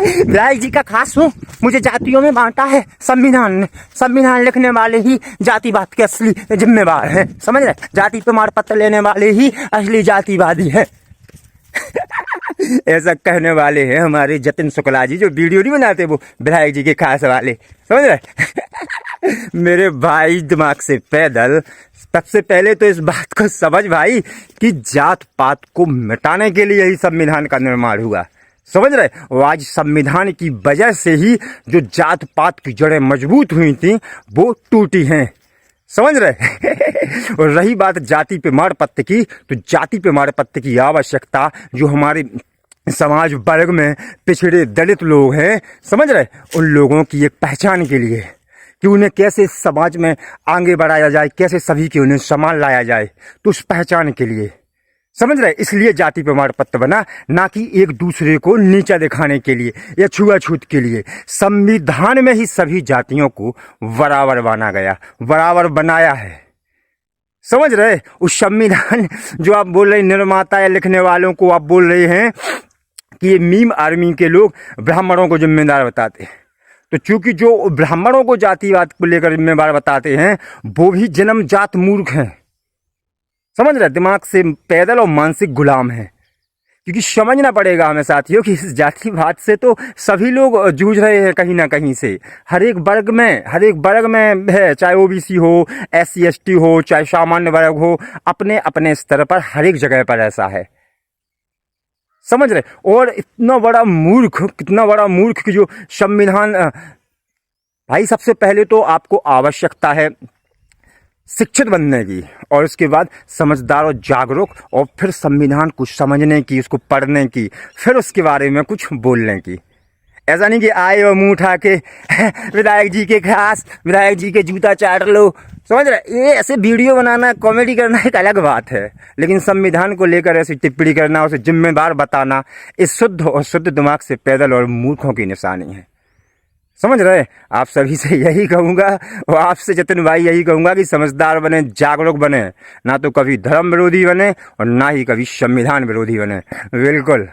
विधायक जी का खास हूँ, मुझे जातियों में बांटा है संविधान ने। संविधान लिखने वाले ही जातिवाद के असली जिम्मेवार हैं, समझ रहे। जाति प्रमाण पत्र लेने वाले ही असली जातिवादी हैं। ऐसा कहने वाले हैं हमारे जतिन शुक्ला जी, जो वीडियो नहीं बनाते वो विधायक जी के खास वाले, समझ रहे। मेरे भाई दिमाग से पैदल, सबसे पहले तो इस बात को समझ भाई कि जात पात को मिटाने के लिए ही संविधान का निर्माण हुआ, समझ रहे। और आज संविधान की वजह से ही जो जात पात की जड़ें मजबूत हुई थी वो टूटी हैं, समझ रहे। और रही बात जाति प्रमाण पत्र की, तो जाति प्रमाण पत्र की आवश्यकता जो हमारे समाज वर्ग में पिछड़े दलित लोग हैं, समझ रहे, उन लोगों की एक पहचान के लिए कि उन्हें कैसे समाज में आगे बढ़ाया जाए, कैसे सभी के उन्हें सम्मान लाया जाए, तो उस पहचान के लिए, समझ रहे, इसलिए जाति प्रमाण पत्र बना, ना कि एक दूसरे को नीचा दिखाने के लिए या छुआछूत के लिए। संविधान में ही सभी जातियों को बराबर माना गया, बराबर बनाया है, समझ रहे। उस संविधान जो आप बोल रहे निर्माता या लिखने वालों को आप बोल रहे हैं कि ये मीम आर्मी के लोग ब्राह्मणों को जिम्मेदार बताते हैं, तो चूंकि जो ब्राह्मणों को जातिवाद को लेकर जिम्मेदार बताते हैं वो भी जन्मजात मूर्ख हैं, समझ रहे, दिमाग से पैदल और मानसिक गुलाम है। क्योंकि समझना पड़ेगा हमें साथियों कि इस जातिवाद से तो सभी लोग जूझ रहे हैं कहीं ना कहीं से, हर एक वर्ग में है, चाहे ओबीसी हो, SC ST हो, चाहे सामान्य वर्ग हो, अपने अपने स्तर पर हर एक जगह पर ऐसा है, समझ रहे। और कितना बड़ा मूर्ख कि जो संविधान, भाई सबसे पहले तो आपको आवश्यकता है शिक्षित बनने की, और उसके बाद समझदार और जागरूक, और फिर संविधान को समझने की, उसको पढ़ने की, फिर उसके बारे में कुछ बोलने की। ऐसा नहीं कि आए और मुंह उठा के विधायक जी के खास, विधायक जी के जूता चाट लो, समझ रहे। ये ऐसे वीडियो बनाना, कॉमेडी करना एक अलग बात है, लेकिन संविधान को लेकर ऐसी टिप्पणी करना, उसे जिम्मेदार बताना, इस शुद्ध और शुद्ध दिमाग से पैदल और मूर्खों की निशानी है, समझ रहे। आप सभी से यही कहूंगा, और आपसे जतिन भाई यही कहूंगा कि समझदार बने, जागरूक बने, ना तो कभी धर्म विरोधी बने और ना ही कभी संविधान विरोधी बने। बिल्कुल।